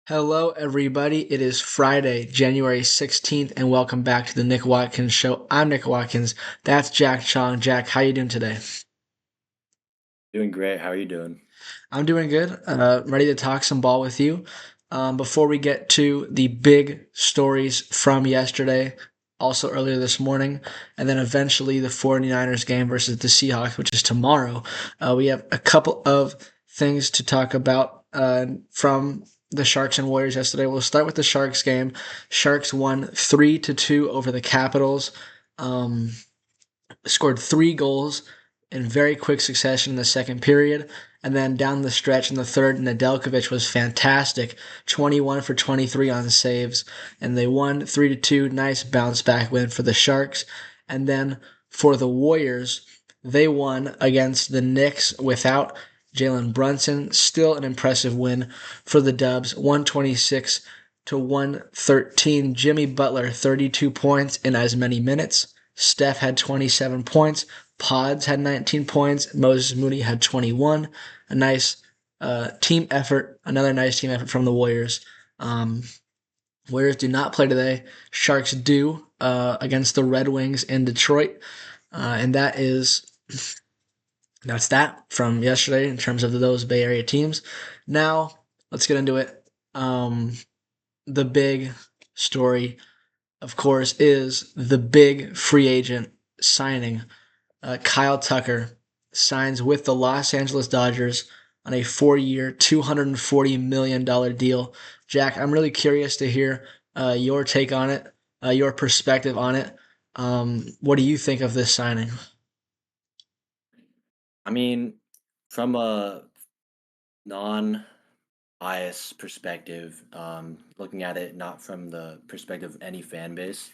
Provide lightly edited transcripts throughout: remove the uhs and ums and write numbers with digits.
Hello, everybody. It is Friday, January 16th, and welcome back to the Nick Watkins Show. I'm Nick Watkins. That's Jack Chong. Jack, how you doing today? Doing great. How are you doing? I'm doing good. Ready to talk some ball with you. Before we get to the big stories from yesterday, also earlier this morning, and then eventually the 49ers game versus the Seahawks, which is tomorrow, we have a couple of things to talk about from the Sharks and Warriors yesterday. We'll start with the Sharks game. Sharks won 3-2 over the Capitals. Um, Scored 3 goals in very quick succession in the second period. And then down the stretch in the third, Nedeljkovic was fantastic, 21 for 23 on saves, and they won 3-2. Nice bounce back win for the Sharks. And then for the Warriors, they won against the Knicks without Jalen Brunson. Still an impressive win for the Dubs, 126 to 113. Jimmy Butler, 32 points in as many minutes. Steph had 27 points. Pods had 19 points. Moses Moody had 21. A nice team effort. Another nice team effort from the Warriors. Um, Warriors do not play today. Sharks do against the Red Wings in Detroit. And that's that from yesterday in terms of those Bay Area teams. Now, let's get into it. The big story, of course, is the big free agent signing. Kyle Tucker signs with the Los Angeles Dodgers on a 4-year, $240 million deal. Jack, I'm really curious to hear your take on it, your perspective on it. What do you think of this signing? I mean, from a non-bias perspective, looking at it not from the perspective of any fan base,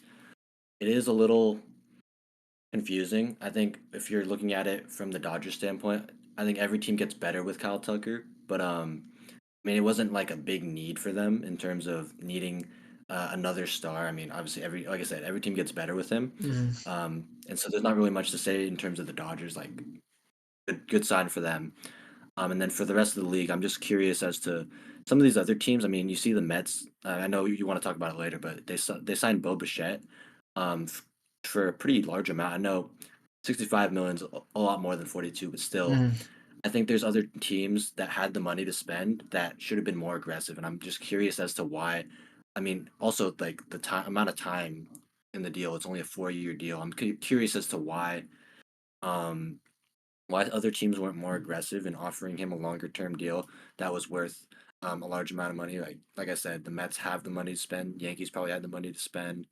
it is a little confusing. I think if you're looking at it from the Dodgers standpoint, I think every team gets better with Kyle Tucker, but I mean, it wasn't like a big need for them in terms of needing another star. I mean, obviously, like I said, every team gets better with him, Mhm. and so there's not really much to say in terms of the Dodgers. Like, good sign for them. And then for the rest of the league, I'm just curious as to some of these other teams. I mean, you see the Mets. I know you want to talk about it later, but they signed Bichette for a pretty large amount. I know 65 million is a lot more than 42, but still, Mhm. I think there's other teams that had the money to spend that should have been more aggressive. And I'm just curious as to why. I mean, also like the time amount of time in the deal. It's only a 4-year deal. I'm curious as to Um, why other teams weren't more aggressive in offering him a longer term deal that was worth a large amount of money. Like I said, the Mets have the money to spend. Yankees probably had the money to spend.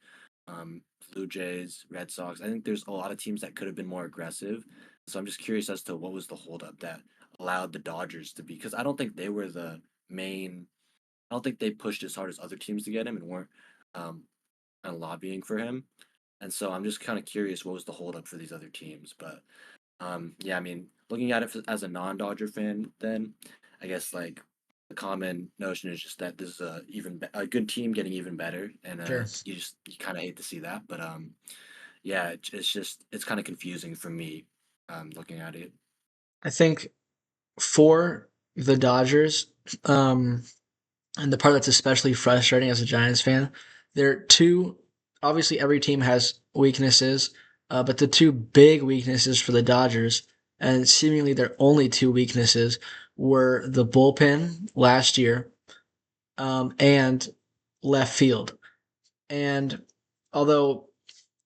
Um, Blue Jays, Red Sox. I think there's a lot of teams that could have been more aggressive. So I'm just curious as to what was the holdup that allowed the Dodgers to be, because I don't think they were the main. I don't think they pushed as hard as other teams to get him and weren't um, kind of lobbying for him. And so I'm just kind of curious what was the holdup for these other teams. But yeah, I mean, looking at it as a non-Dodger fan, then I guess like the common notion is just that this is a good team getting even better, and Sure. you kind of hate to see that, but yeah, it's just it's kind of confusing for me, looking at it. I think for the Dodgers, um, and the part that's especially frustrating as a Giants fan, there are two. Obviously, every team has weaknesses, but the two big weaknesses for the Dodgers, and seemingly their only two weaknesses, were the bullpen last year and left field. And although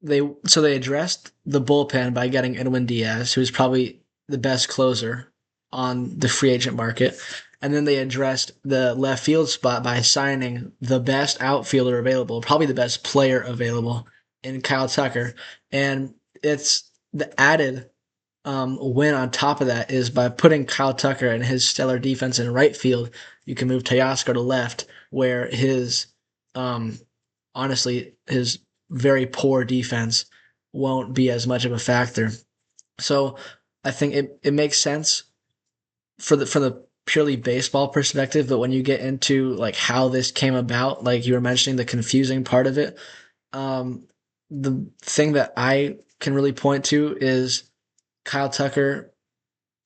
they addressed the bullpen by getting Edwin Diaz, who's probably the best closer on the free agent market. And then they addressed the left field spot by signing the best outfielder available, probably the best player available in Kyle Tucker. And it's the added win on top of that is by putting Kyle Tucker and his stellar defense in right field, you can move Teoscar to left, where his um, honestly his very poor defense won't be as much of a factor. So I think it makes sense for the purely baseball perspective, but when you get into like how this came about, like you were mentioning the confusing part of it, um, the thing that I can really point to is Kyle Tucker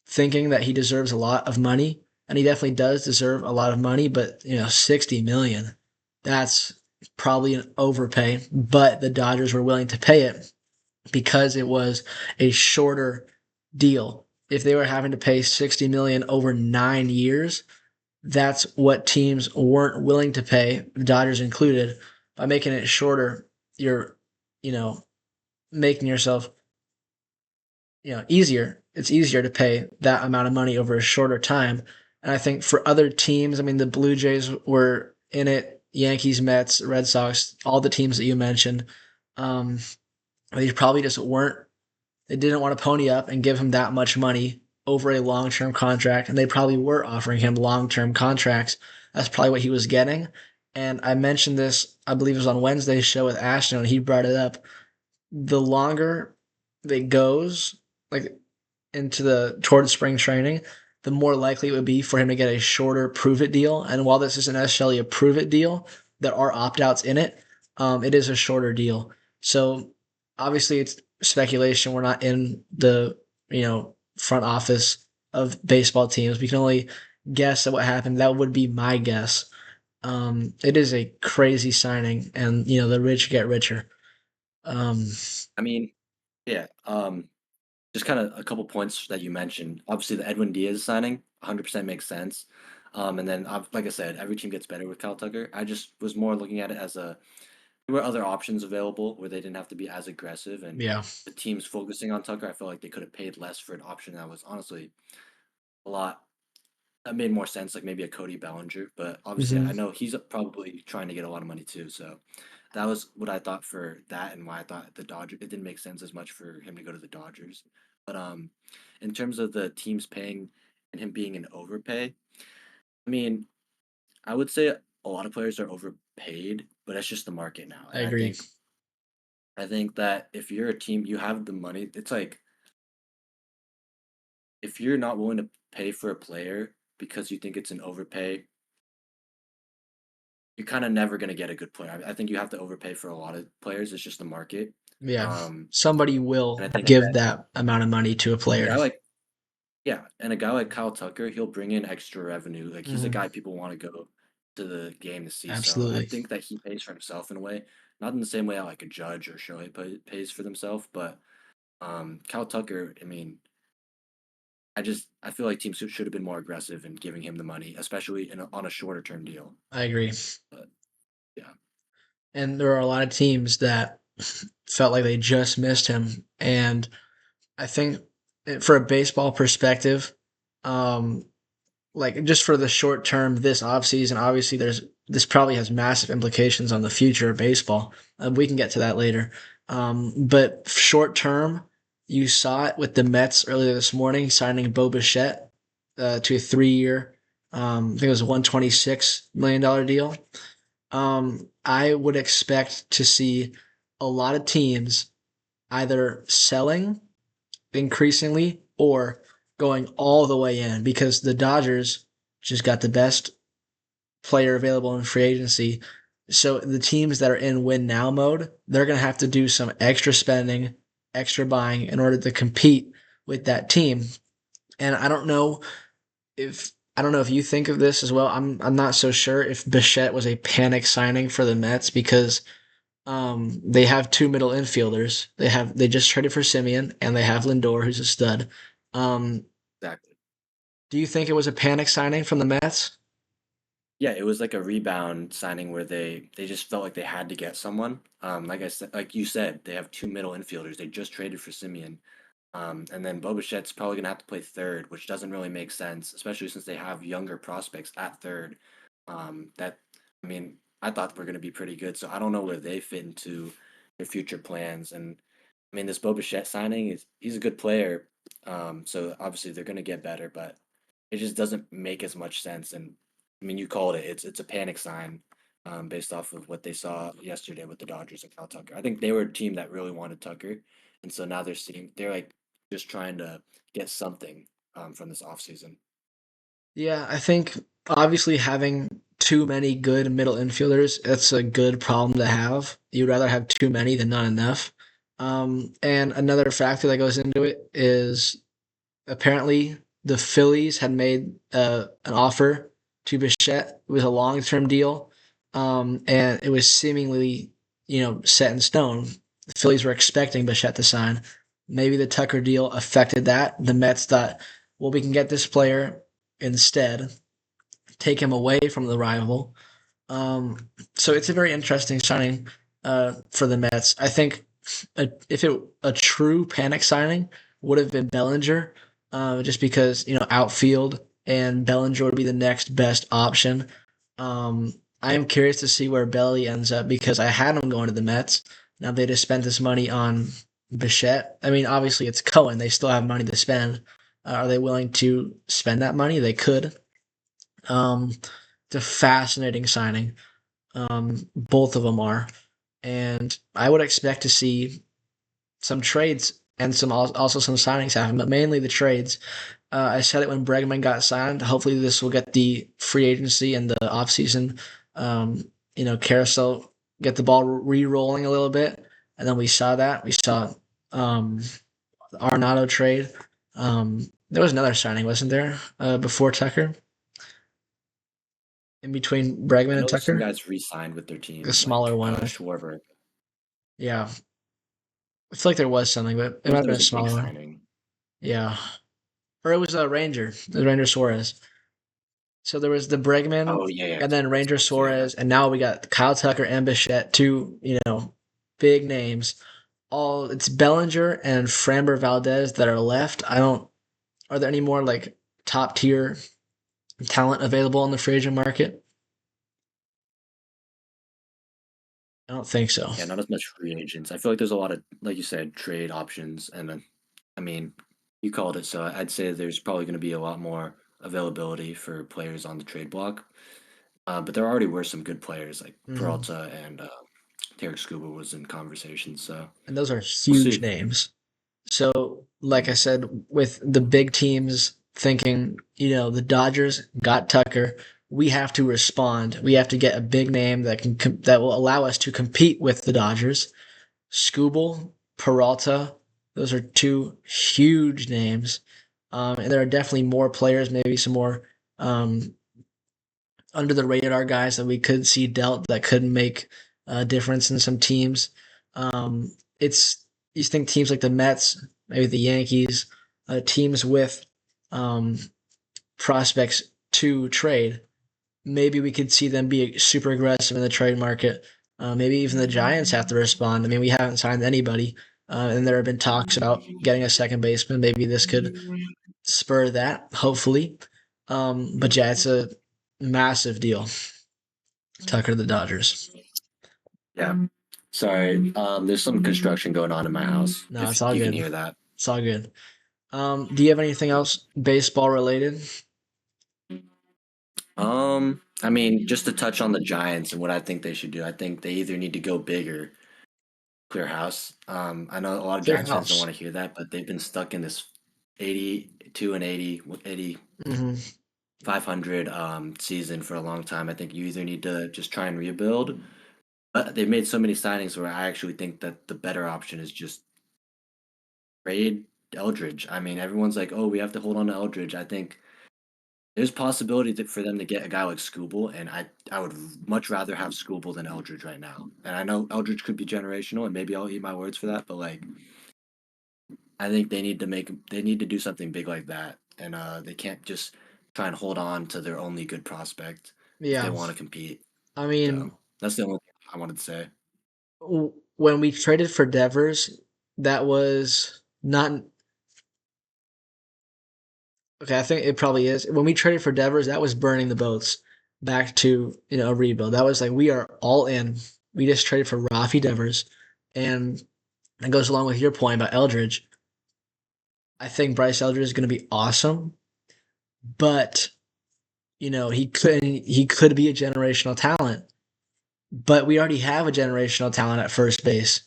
thinking that he deserves a lot of money and he definitely does deserve a lot of money. But 60 million, that's probably an overpay. But the Dodgers were willing to pay it because it was a shorter deal. If they were having to pay 60 million over 9 years, that's what teams weren't willing to pay, the Dodgers included. By making it shorter, you're, you know, making yourself, easier. It's easier to pay that amount of money over a shorter time. And I think for other teams, I mean, the Blue Jays were in it, Yankees, Mets, Red Sox, all the teams that you mentioned. Um, they probably just weren't, they didn't want to pony up and give him that much money over a long term contract. And they probably were offering him long term contracts. That's probably what he was getting. And I mentioned this, I believe it was on Wednesday's show with Ashton, and he brought it up. The longer it goes, like into the towards spring training, the more likely it would be for him to get a shorter prove it deal. And while this isn't necessarily a prove it deal, there are opt outs in it. It is a shorter deal. So obviously it's speculation. We're not in the front office of baseball teams. We can only guess at what happened. That would be my guess. It is a crazy signing, and the rich get richer. Um, I mean, yeah. Just kind of a couple points that you mentioned. Obviously, the Edwin Diaz signing 100% makes sense. And then, like I said, every team gets better with Kyle Tucker. I just was more looking at it as there were other options available where they didn't have to be as aggressive. And yeah. the teams focusing on Tucker, I felt like they could have paid less for an option that was honestly a lot. That made more sense, like maybe a Cody Bellinger. But obviously, Hmm. I know he's probably trying to get a lot of money too. So that was what I thought for that, and why I thought the Dodgers. It didn't make sense as much for him to go to the Dodgers. But in terms of the teams paying and him being an overpay, I mean, I would say a lot of players are overpaid, but that's just the market now. I And agree. I think that if you're a team, you have the money. It's like if you're not willing to pay for a player because you think it's an overpay, you're kind of never going to get a good player. I think you have to overpay for a lot of players. It's just the market. Yeah. Um, Somebody and will I think give that that amount of money to a a player. guy like yeah, and a guy like Kyle Tucker, he'll bring in extra revenue. Like he's a Hmm. guy people want to go to the game to see. So I Absolutely. think that he pays for himself in a way, not in the same way like a Judge or Shohei pays for themselves, but Kyle Tucker. I mean, I feel like teams should have been more aggressive in giving him the money, especially on a shorter term deal. I agree. But yeah, And there are a lot of teams that felt like they just missed him. And I think for a baseball perspective, um, like just for the short term, this offseason, obviously this probably has massive implications on the future of baseball. We can get to that later. But short term, you saw it with the Mets earlier this morning signing Bo Bichette to a 3 year, I think it was a $126 million deal. I would expect to see a lot of teams either selling increasingly or going all the way in because the Dodgers just got the best player available in free agency. So the teams that are in win now mode, they're going to have to do some extra spending, extra buying in order to compete with that team. And I don't know if you think of this as well. I'm not so sure if Bichette was a panic signing for the Mets because they have two middle infielders. They just traded for Simeon and they have Lindor, who's a stud. Um, exactly. do you think it was a panic signing from the Mets? Yeah, it was like a rebound signing where they just felt like they had to get someone. Like you said, they have two middle infielders. They just traded for Simeon. And then Bobichet's probably gonna have to play third, which doesn't really make sense, especially since they have younger prospects at third. That I mean, I thought were gonna be pretty good, so I don't know where they fit into their future plans. And I mean, this Bobichette signing is he's a good player, so obviously they're gonna get better, but it just doesn't make as much sense. And I mean, you called it. It's a panic sign, based off of what they saw yesterday with the Dodgers and Cal Tucker. I think they were a team that really wanted Tucker, and so now they're like just trying to get something from this offseason. Yeah, I think obviously having too many good middle infielders, that's a good problem to have. You'd rather have too many than not enough. And another factor that goes into it is apparently the Phillies had made an offer to Bichette. It was a long term deal, and it was seemingly set in stone. The Phillies were expecting Bichette to sign. Maybe the Tucker deal affected that. The Mets thought, well, we can get this player instead, take him away from the rival. So it's a very interesting signing for the Mets. I think if it a true panic signing would have been Bellinger, just because outfield and Bellinger would be the next best option. I am curious to see where Belly ends up because I had him going to the Mets. Now they just spent this money on Bichette. I mean, obviously it's Cohen; they still have money to spend. Are they willing to spend that money? They could. Um, it's a fascinating signing. Both of them are, and I would expect to see some trades and also some signings happen, but mainly the trades. I said it when Bregman got signed. Hopefully, this will get the free agency and the offseason, carousel, get the ball re-rolling a little bit. And then we saw that. We saw the Arenado trade. There was another signing, wasn't there, before Tucker? In between I Bregman and know some Tucker? guys re-signed with their A teams, smaller like one. Schwarber. Yeah. I feel like there was something, but it There might was, have there been a was a big smaller one. signing. Yeah. Or it was a Ranger. It was Ranger Suarez. So there was the Bregman Oh yeah, yeah, and then Ranger Suarez, yeah. Suarez, and now we got Kyle Tucker and Bichette, two, big names. All it's Bellinger and Framber Valdez that are left. I don't. Are there any more like top tier talent available on the free agent market? I don't think so. Yeah, not as much free agents. I feel like there's a lot of, like you said, trade options, and then, I mean, you called it, so I'd say there's probably going to be a lot more availability for players on the trade block. But there already were some good players like Hmm. Peralta and Tarek Scuba was in conversation, so And those are we'll huge see. names. So, like I Mhm. said, with the big teams thinking, the Dodgers got Tucker, we have to respond. We have to get a big name that will allow us to compete with the Dodgers. Scooble, Peralta, those are two huge names, and there are definitely more players, maybe some more um, under the radar guys that we could see dealt that could make a difference in some teams. It's you think teams like the Mets, maybe the Yankees, teams with um, prospects to trade. Maybe we could see them be super aggressive in the trade market. Maybe even the Giants have to respond. I mean, we haven't signed anybody, and there have been talks about getting a second baseman. Maybe this could spur that, hopefully. But yeah, it's a massive deal. Tucker to the Dodgers. Yeah. Sorry, there's some construction going on in my house. No, If it's all you can good. hear that. It's all good. Do you have anything else baseball related? I mean, just to touch on the Giants and what I think they should do, I think they either need to go big or clear house. I know a lot of Clear Giants fans don't house. want to hear that, but they've been stuck in this 82 and 80 Hmm. 500 season for a long time. I think you either need to just try and rebuild, but they've made so many signings where I actually think that the better option is just trade Eldridge. I mean, everyone's like, "Oh, we have to hold on to Eldridge." I think there's possibility for them to get a guy like Scooble, and I would much rather have Scooble than Eldridge right now. And I know Eldridge could be generational, and maybe I'll eat my words for that, but like I think they need to do something big like that, and they can't just try and hold on to their only good prospect if they Yeah. want to compete. I So mean, that's the only thing I wanted to say. when we traded for Devers, that was not okay. I think it probably is. When we traded for Devers, that was burning the boats back to a rebuild. That was like we are all in. We just traded for Rafi Devers, and it goes along with your point about Eldridge. I think Bryce Eldridge is going to be awesome, but he could be a generational talent. But we already have a generational talent at first base,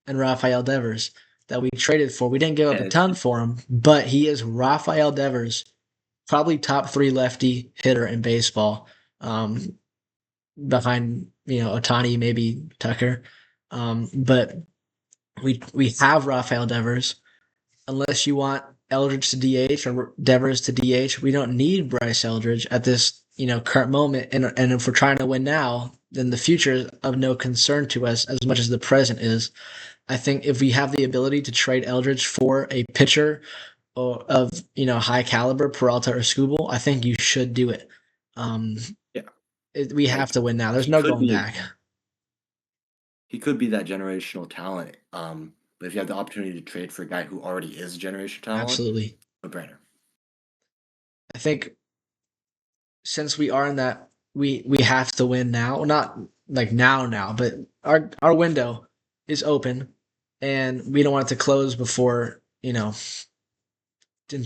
and Rafael Devers that we traded for. We didn't give up a Yeah, ton for him, but he is Rafael Devers, probably top three lefty hitter in baseball, behind Otani, maybe Tucker. But we have Rafael Devers. Unless you want Eldridge to DH or Devers to DH. We don't need Bryce Eldridge at this current moment. And if we're trying to win now, then the future is of no concern to us as much as the present is. I think if we have the ability to trade Eldridge for a pitcher of high caliber, Peralta or Skubal, I think you should do it. Um, Yeah, we have like to win now. There's he no could going be back. he could be that generational talent. But if you have the opportunity to trade for a guy who already is a generational talent, Absolutely. no brainer. I think since we are in that, we have to win now. Well, not like now, but our window is open, and we don't want it to close before in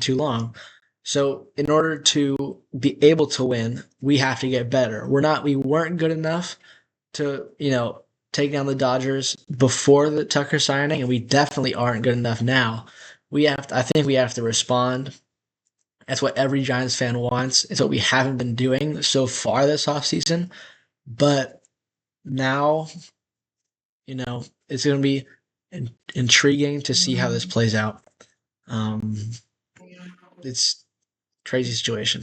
too long. So in order to be able to win, we have to get better. We weren't good enough to take down the Dodgers before the Tucker signing, and we definitely aren't good enough now. I think we have to respond. That's what every Giants fan wants. It's what we haven't been doing so far this offseason. But now, it's going to be intriguing to see how this plays out. Um, it's a crazy situation.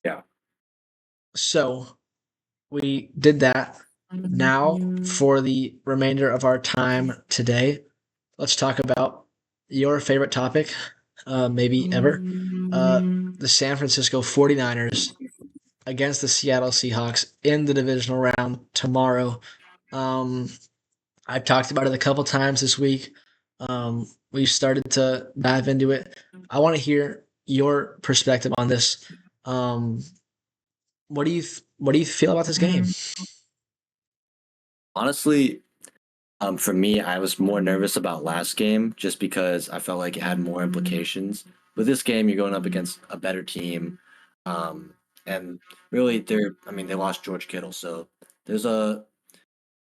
Yeah. So we did that. Now, for the remainder of our time today, let's talk about your favorite topic, maybe ever. The San Francisco 49ers against the Seattle Seahawks in the divisional round tomorrow. Um, I've talked about it a couple times this week. We've started to dive into it. I want to hear your perspective on this. Um, what do you feel about this game? Honestly, for me, I was more nervous about last game just because I felt like it had more implications. With this game, you're going up against a better team, and really, they lost George Kittle, so there's a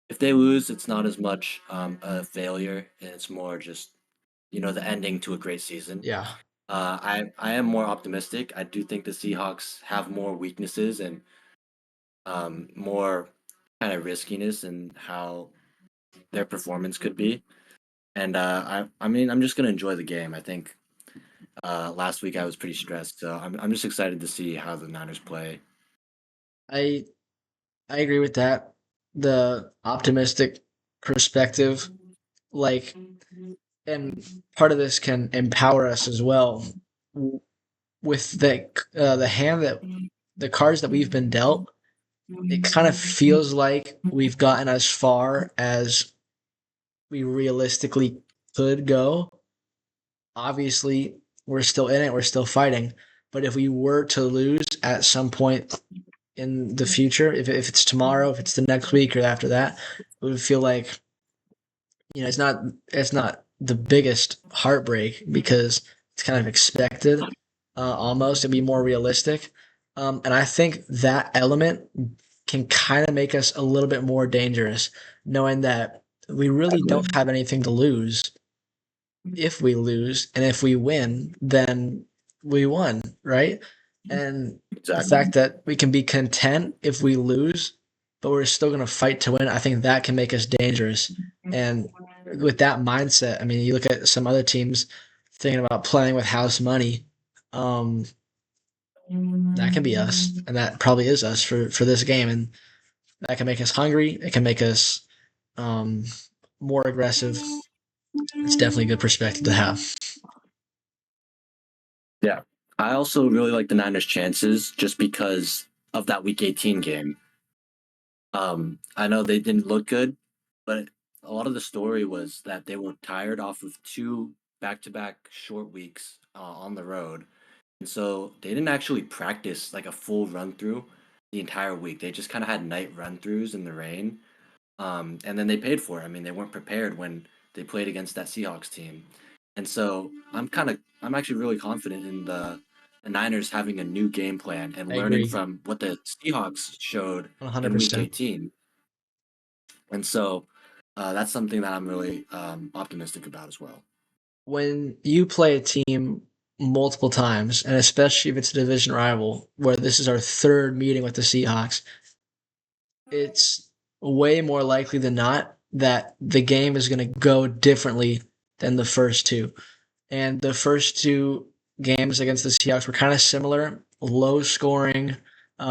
if they lose, it's not as much a failure, and it's more just the ending to a great season. Yeah, I am more optimistic. I do think the Seahawks have more weaknesses and more kind of riskiness in how their performance could be. And I'm just gonna enjoy the game. I think last week I was pretty stressed, so I'm just excited to see how the Niners play. I I agree with that. The optimistic perspective, like, and part of this can empower us as well with the hand that the cards that we've been dealt. It kind of feels like we've gotten as far as we realistically could go. Obviously, we're still in it, we're still fighting. But if we were to lose at some point in the future, if it's tomorrow, if it's the next week or after that, it would feel like it's not the biggest heartbreak because it's kind of expected. Almost to be more realistic, and I think that element can kind of make us a little bit more dangerous, knowing that we I really agree. don't have anything to lose if we lose, and if we win, then we won, right? And the Exactly. fact that we can be content if we lose, but we're still going to fight to win, I think that can make us dangerous. And with that mindset, I mean, you look at some other teams thinking about playing with house money. Um, that can be us, and that probably is us for this game, and that can make us hungry. It can make us um, more aggressive. It's definitely a good perspective to have. Yeah. I also really like the Niners' chances just because of that Week 18 game. I know they didn't look good, but a lot of the story was that they were tired off of two back-to-back short weeks on the road, and so they didn't actually practice like a full run through the entire week. They just kind of had night run throughs in the rain, and then they paid for it. I mean, they weren't prepared when they played against that Seahawks team, and so I'm actually really confident in the Niners having a new game plan and I learning agree, from what the Seahawks showed one hundred in Week percent. 18. And so that's something that I'm really optimistic about as well. When you play a team multiple times, and especially if it's a division rival, where this is our third meeting with the Seahawks, it's way more likely than not that the game is going to go differently than the first two. And the first two games against the Seahawks were kind of similar, low scoring,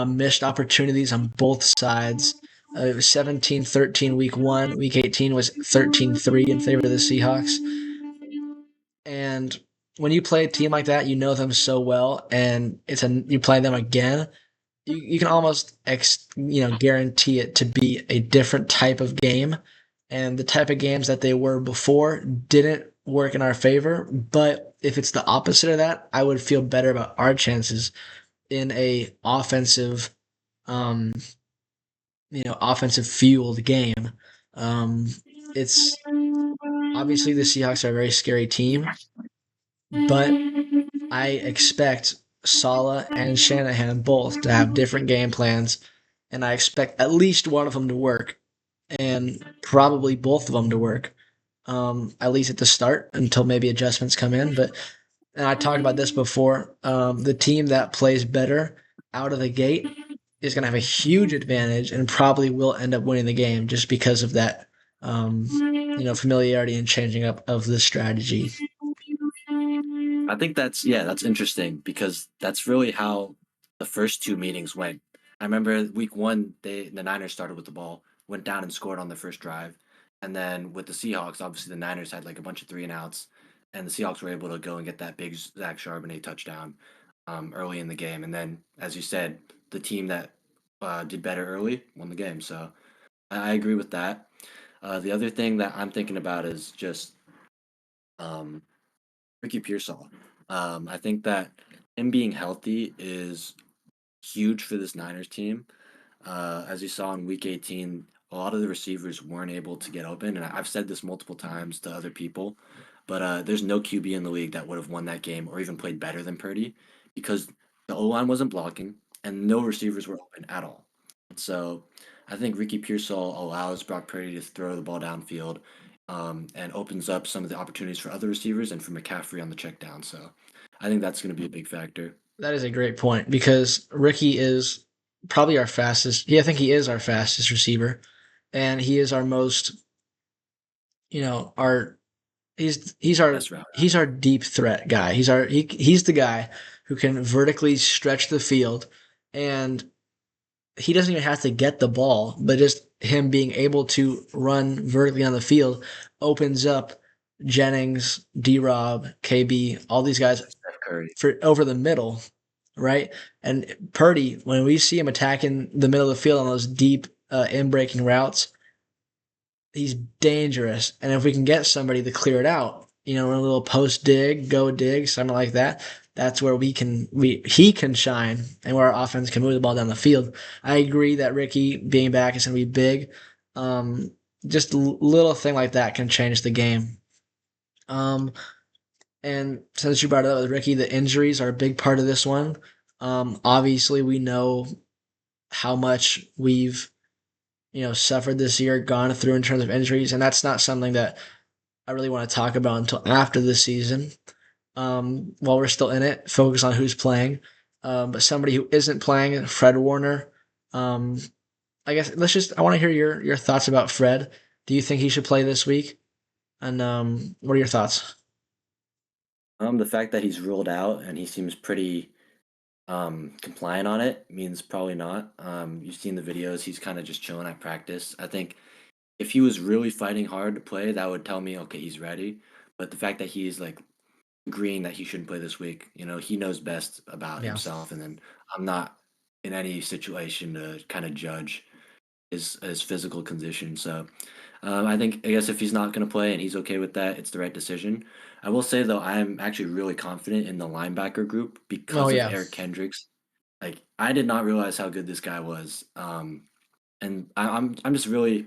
missed opportunities on both sides. It was 17-13 week one. Week 18 was 13-3 in favor of the Seahawks. And when you play a team like that, you know them so well, and you play them again, you can almost guarantee it to be a different type of game, and the type of games that they were before didn't work in our favor. But if it's the opposite of that, I would feel better about our chances in a um, offensive fueled game. Um, it's obviously the Seahawks are a very scary team, but I expect Saleh and Shanahan both to have different game plans, and I expect at least one of them to work, and probably both of them to work, at least at the start until maybe adjustments come in. But and I talked about this before. The team that plays better out of the gate is going to have a huge advantage and probably will end up winning the game just because of that, familiarity and changing up of the strategy. I think that's yeah, that's interesting because that's really how the first two meetings went. I remember week one, the Niners started with the ball, went down and scored on the first drive, and then with the Seahawks, obviously the Niners had like a bunch of 3-and-outs, and the Seahawks were able to go and get that big Zach Charbonnet touchdown early in the game, and then as you said, the team that did better early won the game. So I agree with that. The other thing that I'm thinking about is just um, Ricky Pearsall. I think that him being healthy is huge for this Niners team. As you saw in Week 18, a lot of the receivers weren't able to get open, and I've said this multiple times to other people, but there's no QB in the league that would have won that game or even played better than Purdy because the O line wasn't blocking and no receivers were open at all. So I think Ricky Pearsall allows Brock Purdy to throw the ball downfield and opens up some of the opportunities for other receivers and for McCaffrey on the check down. So I think that's going to be a big factor. That is a great point because Ricky is probably our fastest. Yeah, I think he is our fastest receiver, and he is our most, our he's our Best route. he's our deep threat guy. He's the guy who can vertically stretch the field, and he doesn't even have to get the ball, but just him being able to run vertically on the field opens up Jennings, D Rob, KB, all these guys Steph Curry. for over the middle, right? And Purdy, when we see him attacking the middle of the field on those deep in breaking routes, he's dangerous. And if we can get somebody to clear it out, a little post dig, go dig, something like that, that's where he can shine and where our offense can move the ball down the field. I agree that Ricky being back is going to be big. Just a little thing like that can change the game. Um, and since you brought it up with Ricky, the injuries are a big part of this one. Obviously, we know how much we've suffered this year, gone through in terms of injuries, and that's not something that I really want to talk about until after the season. While we're still in it, focus on who's playing. But somebody who isn't playing, Fred Warner. Um, I guess I want to hear your thoughts about Fred. Do you think he should play this week? And what are your thoughts? The fact that he's ruled out and he seems pretty compliant on it means probably not. You've seen the videos; he's kind of just chilling at practice. I think if he was really fighting hard to play, that would tell me okay, he's ready. But the fact that he's like agreeing that he shouldn't play this week, he knows best about Yeah. himself, and then I'm not in any situation to kind of judge his physical condition. So I guess if he's not going to play and he's okay with that, it's the right decision. I will say though, I'm actually really confident in the linebacker group Oh because of yeah. Eric Kendricks. Like I did not realize how good this guy was, and I'm just really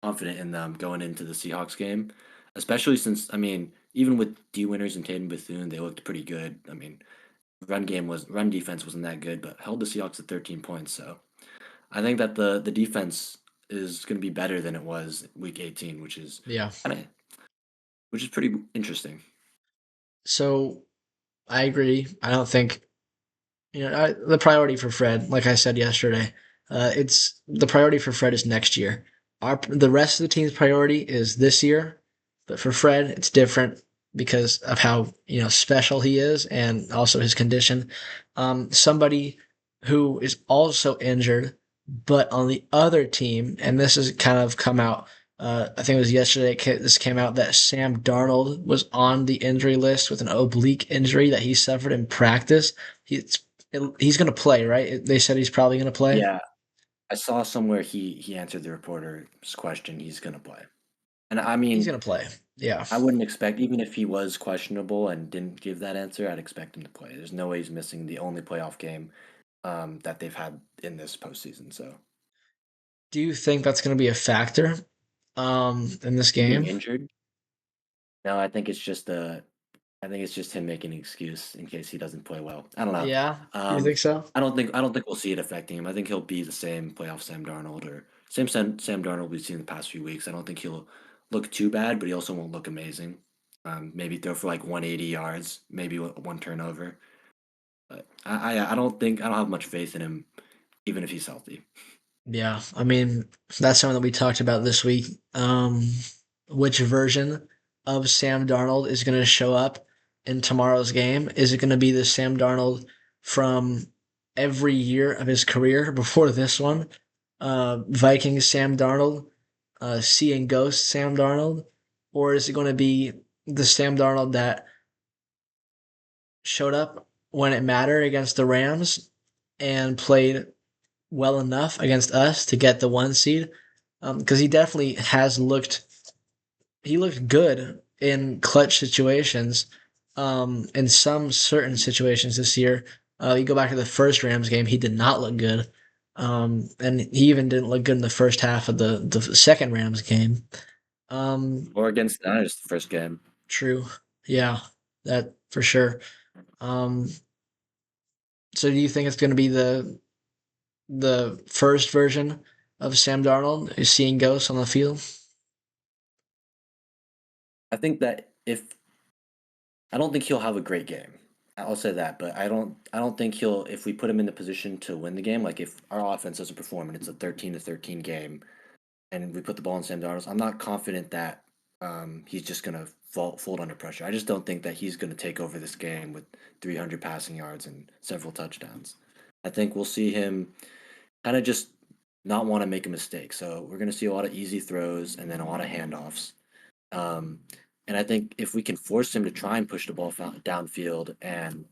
confident in them going into the Seahawks game, especially since I mean even with D Winters and Tatum Bethune, they looked pretty good. I mean run defense wasn't that good, but held the Seahawks to 13 points. So I think that the defense is going to be better than it was week 18, Yeah. kind of which is pretty interesting. So I agree. I don't think the priority for Fred, like I said yesterday, it's the priority for Fred is next year. The rest of the team's priority is this year, but for Fred, it's different. because of how special he is and also his condition. Somebody who is also injured, but on the other team, and this has kind of come out. I think it was yesterday. This came out that Sam Darnold was on the injury list with an oblique injury that he suffered in practice. He's he's going to play, right? They said he's probably going to play. Yeah, I saw somewhere he answered the reporter's question. He's gonna play, and I He's mean, going to play. Yeah. I wouldn't expect even if he was questionable and didn't give that answer, I'd expect him to play. There's no way he's missing the only playoff game that they've had in this postseason. So Do you think that's going to be a factor in this him being game? injured, no, I think it's just him making an excuse in case he doesn't play well. I don't know. Yeah. You Um, think so? I don't think we'll see it affecting him. I think he'll be the same playoff Sam Darnold or Sam Darnold we've seen the past few weeks. I don't think he'll look too bad, but he also won't look amazing. Maybe throw for like 180 yards, maybe one turnover. But I don't have much faith in him, even if he's healthy. Yeah, I mean, that's something that we talked about this week. Which version of Sam Darnold is going to show up in tomorrow's game? Is it going to be the Sam Darnold from every year of his career before this one? Vikings Sam Darnold, seeing ghosts Sam Darnold? Or is it going to be the Sam Darnold that showed up when it mattered against the Rams and played well enough against us to get the 1 seed? Because he definitely has looked. He looked good in clutch situations. In some certain situations this year, you go back to the first Rams game, he did not look good. And he even didn't look good in the first half of the second Rams game. Um, Or against the Niners the first game. True. Yeah, that for sure. Um, so do you think it's going to be the first version of Sam Darnold is seeing ghosts on the field? I think that if I don't think he'll have a great game. I'll say that, but I don't think he'll if we put him in the position to win the game, like if our offense doesn't perform and it's a 13-13 game and we put the ball in Sam Darnold, I'm not confident that he's just gonna fold under pressure. I just don't think that he's gonna take over this game with 300 passing yards and several touchdowns. I think we'll see him kind of just not want to make a mistake. So we're gonna see a lot of easy throws and then a lot of handoffs. Um, and I think if we can force him to try and push the ball downfield and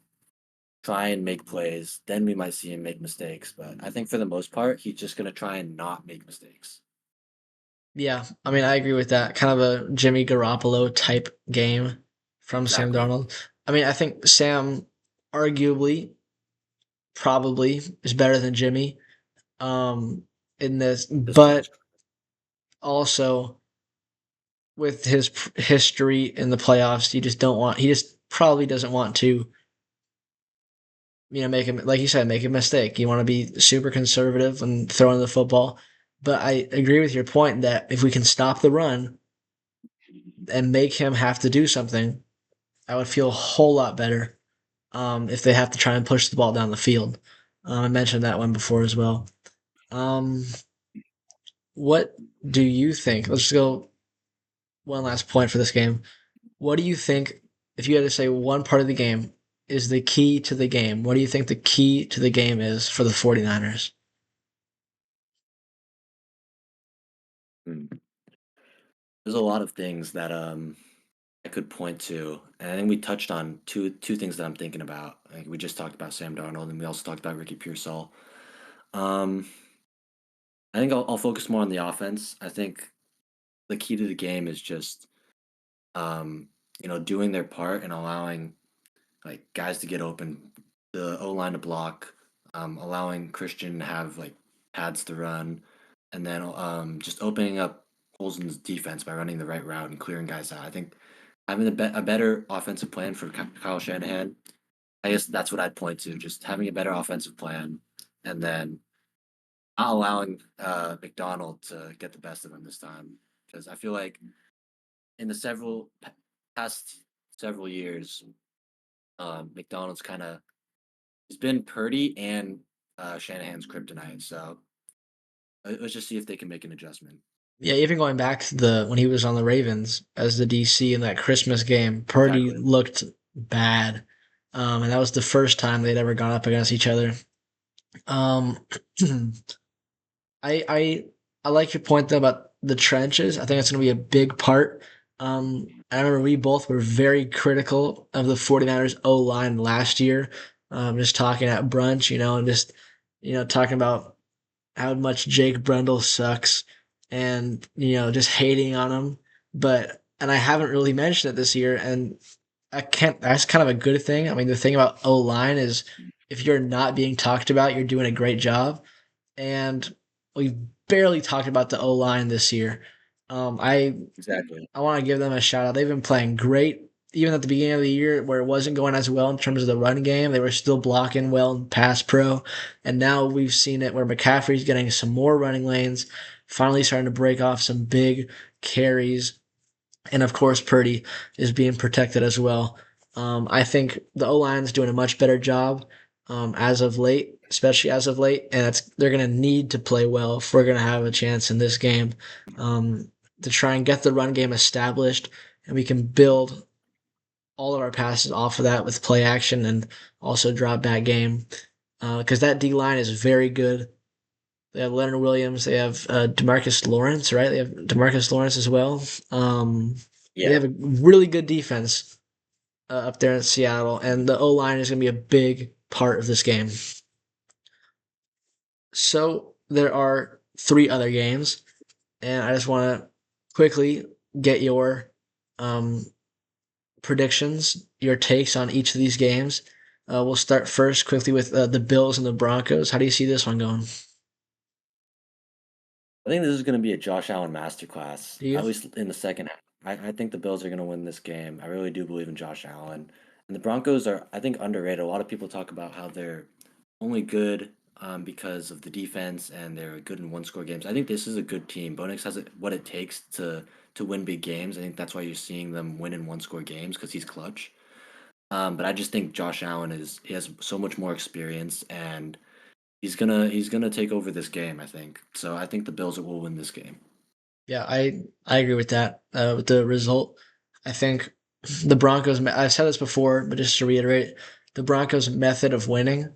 try and make plays, then we might see him make mistakes. But I think for the most part, he's just going to try and not make mistakes. Yeah, I mean, I agree with that. Kind of a Jimmy Garoppolo type game from Sam Exactly. Darnold. I mean, I think Sam arguably probably is better than Jimmy in this, This stage. but also with his history in the playoffs, you just don't want. He just probably doesn't want to, make him like you said, make a mistake. You want to be super conservative and throwing the football. But I agree with your point that if we can stop the run and make him have to do something, I would feel a whole lot better if they have to try and push the ball down the field. I mentioned that one before as well. Um, what do you think? Let's just go one last point for this game. What do you think, if you had to say one part of the game is the key to the game, what do you think the key to the game is for the 49ers? Hmm. There's a lot of things that I could point to, and I think we touched on two things that I'm thinking about. Like we just talked about Sam Darnold, and we also talked about Ricky Pearsall. Um, I think I'll focus more on the offense. I think the key to the game is just um, doing their part and allowing like guys to get open, the O line to block, allowing Christian to have like pads to run, and then just opening up holes in the defense by running the right route and clearing guys out. I think having a better offensive plan for Kyle Shanahan, I guess that's what I'd point to. Just having a better offensive plan, and then not allowing McDonald to get the best of him this time. Because I feel like in the past several years, McDonald's kind of it's been Purdy and Shanahan's kryptonite. So let's just see if they can make an adjustment. Yeah, even going back to the when he was on the Ravens as the DC in that Christmas game, Purdy Exactly. looked bad, and that was the first time they'd ever gone up against each other. Um, I I I like your point though about the trenches. I think it's going to be a big part. I remember we both were very critical of the 49ers O line last year. Just talking at brunch, and just talking about how much Jake Brundle sucks and just hating on him. And I haven't really mentioned it this year, and I can't. That's kind of a good thing. I mean, the thing about O line is if you're not being talked about, you're doing a great job. And we've barely talked about the O line this year. Um, I Exactly. I want to give them a shout out. They've been playing great. Even at the beginning of the year, where it wasn't going as well in terms of the run game, they were still blocking well in pass pro. And now we've seen it where McCaffrey's getting some more running lanes, finally starting to break off some big carries. And of course, Purdy is being protected as well. I think the O line's doing a much better job as of late, especially as of late, and they're going to need to play well if we're going to have a chance in this game to try and get the run game established, and we can build all of our passes off of that with play action and also drop back game because that D line is very good. They have Leonard Williams. They have Demarcus Lawrence, right? They have Demarcus Lawrence as well. They Yeah. have a really good defense up there in Seattle, and the O line is going to be a big part of this game. So there are three other games, and I just want to quickly get your um, predictions, your takes on each of these games. We'll start first quickly with the Bills and the Broncos. How do you see this one going? I think this is going to be a Josh Allen masterclass, Do you? at least in the second half. I think the Bills are going to win this game. I really do believe in Josh Allen. And the Broncos are, I think, underrated. A lot of people talk about how they're only good because of the defense and they're good in one-score games. I think this is a good team. Bonix has what it takes to win big games. I think that's why you're seeing them win in one-score games because he's clutch. But I just think Josh Allen he has so much more experience and he's gonna take over this game, I think. So I think the Bills will win this game. Yeah, I agree with that. With the result, I think the Broncos. I've said this before, but just to reiterate, the Broncos' method of winning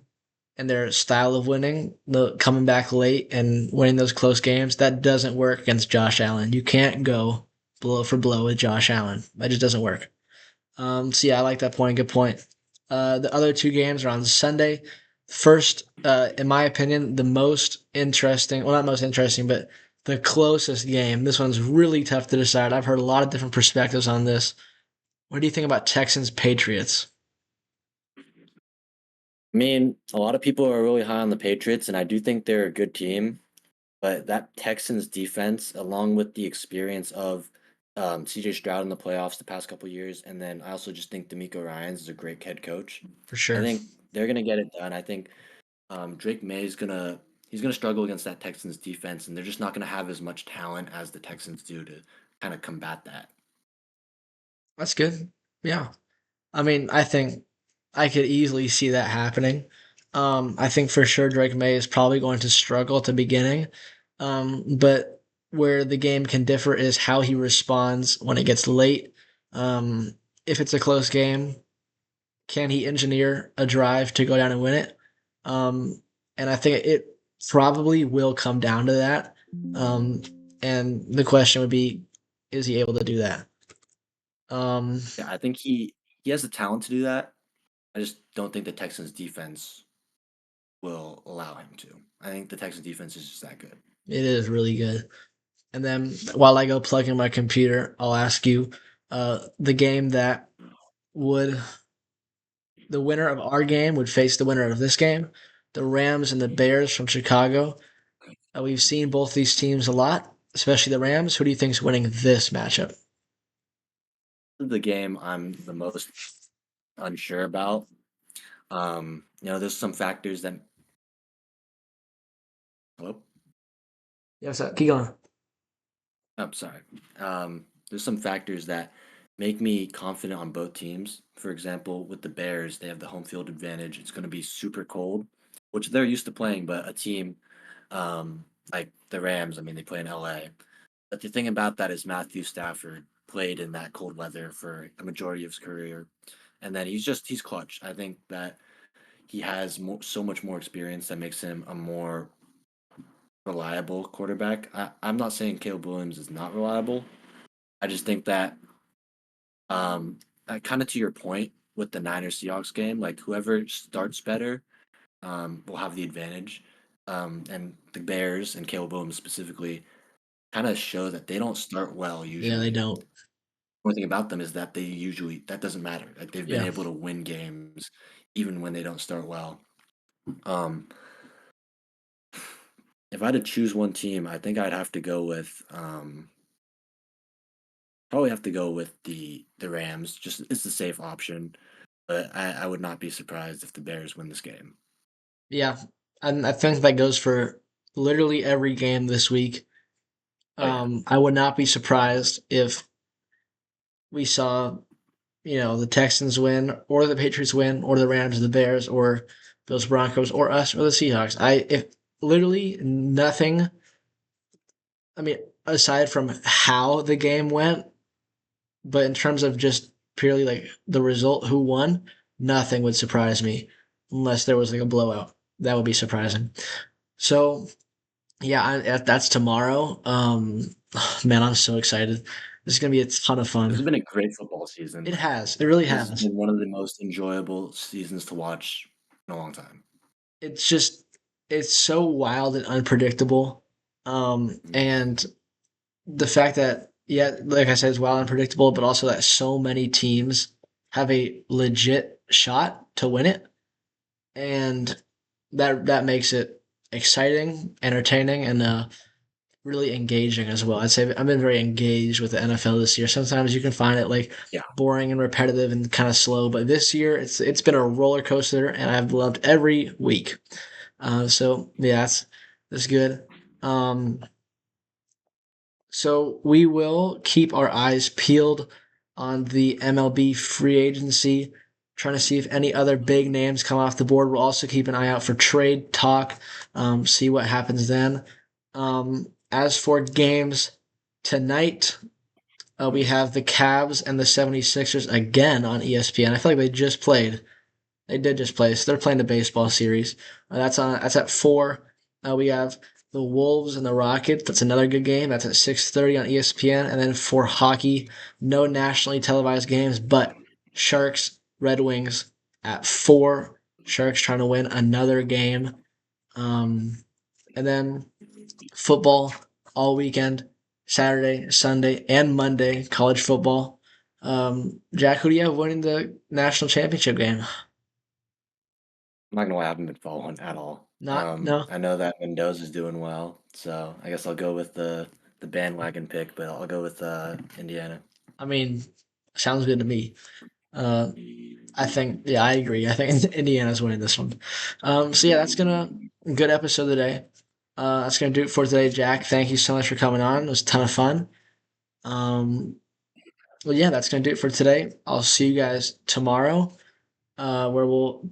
and their style of winning, the coming back late and winning those close games, that doesn't work against Josh Allen. You can't go blow for blow with Josh Allen. That just doesn't work. So yeah, I like that point. Good point. The other two games are on Sunday. First, in my opinion, the most interesting, well, not most interesting, but the closest game. This one's really tough to decide. I've heard a lot of different perspectives on this. What do you think about Texans Patriots? I mean, a lot of people are really high on the Patriots, and I do think they're a good team. But that Texans defense, along with the experience of CJ Stroud in the playoffs the past couple years, and then I also just think D'Amico Ryans is a great head coach. For I sure. think they're gonna get it done. I think Drake May is he's gonna struggle against that Texans defense, and they're just not gonna have as much talent as the Texans do to kind of combat that. That's good. Yeah. I mean, I think I could easily see that happening. I think for sure Drake May is probably going to struggle at the beginning. But where the game can differ is how he responds when it gets late. If it's a close game, can he engineer a drive to go down and win it? And I think it probably will come down to that. Um, and the question would be, is he able to do that? Um, Yeah, I think he has the talent to do that. I just don't think the Texans defense will allow him to. I think the Texans defense is just that good. it is really good. And then while I go plug in my computer, I'll ask you the game that would the winner of our game would face the winner of this game, the Rams and the Bears from Chicago. We've seen both these teams a lot, especially the Rams. Who do you think's winning this matchup? The game I'm the most unsure about. There's some factors that hello. Yes, keep going. I'm sorry. There's some factors that make me confident on both teams. For example, with the Bears, they have the home field advantage. It's going to be super cold, which they're used to playing, but a team like the Rams, I mean, they play in LA. But the thing about that is Matthew Stafford played in that cold weather for a majority of his career, and then he's clutch. I think that he has so much more experience that makes him a more reliable quarterback. I'm not saying Caleb Williams is not reliable. I just think that kind of to your point with the Niners Seahawks game, like whoever starts better will have the advantage. And the Bears and Caleb Williams specifically kind of show that they don't start well Yeah, they usually. don't. One thing about them is that that doesn't matter. Like they've been Yeah. able to win games even when they don't start well. Um, if I had to choose one team, I think I'd have to go with probably have to go with the Rams. Just it's the safe option, but I would not be surprised if the Bears win this game. Yeah. And I think that goes for literally every game this week. Oh yeah, I would not be surprised if we saw, the Texans win or the Patriots win or the Rams or the Bears or Bills Broncos or us or the Seahawks. If literally nothing, I mean, aside from how the game went, but in terms of just purely like the result, who won, nothing would surprise me unless there was like a blowout. That would be surprising. So yeah, that's tomorrow. Man, I'm so excited. This is gonna be a ton of this fun. has been a great football season. It Like has. It really this has has. been one of the most enjoyable seasons to watch in a long time. It's just it's so wild and unpredictable. Mhm. And the fact that, yeah, like I said, it's wild and unpredictable, but also that so many teams have a legit shot to win it, and that makes it exciting, entertaining, and really engaging as well. I'd say I've been very engaged with the NFL this year. Sometimes you can find it like Yeah, boring and repetitive and kind of slow, but this year it's been a roller coaster, and I've loved every week. So yeah, that's good. Um, so we will keep our eyes peeled on the MLB free agency, trying to see if any other big names come off the board. We'll also keep an eye out for trade talk, see what happens then. As for games tonight, we have the Cavs and the 76ers again on ESPN. I feel like they just played. They did just play. So they're playing the baseball series. That's at 4. We have the Wolves and the Rockets. That's another good game. That's at 6:30 on ESPN. And then for hockey, no nationally televised games, but Sharks Red Wings at 4. Sharks trying to win another game. Um, and then football all weekend, Saturday, Sunday, and Monday, college football. Jack, who do you have winning the national championship game? I'm not gonna lie, I haven't been following at all. Not no. I know that Mendoza's doing well, so I guess I'll go with the bandwagon pick, but I'll go with Indiana. I mean, sounds good to me. Uh, I think yeah, I agree. I think Indiana's winning this one. So yeah, that's gonna good episode today. That's gonna do it for today, Jack. Thank you so much for coming on. It was a ton of fun. Um, well, yeah, that's gonna do it for today. I'll see you guys tomorrow, where we'll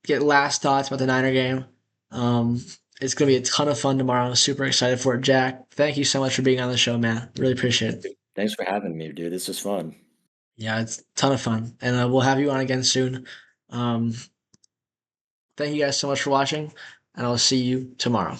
get last thoughts about the Niner game. Um, it's gonna be a ton of fun tomorrow. I'm super excited for it, Jack. Thank you so much for being on the show, man. Really appreciate it. Thanks for having me, dude. This was fun. Yeah, it's a ton of fun, and we'll have you on again soon. Um, thank you guys so much for watching, and I'll see you tomorrow.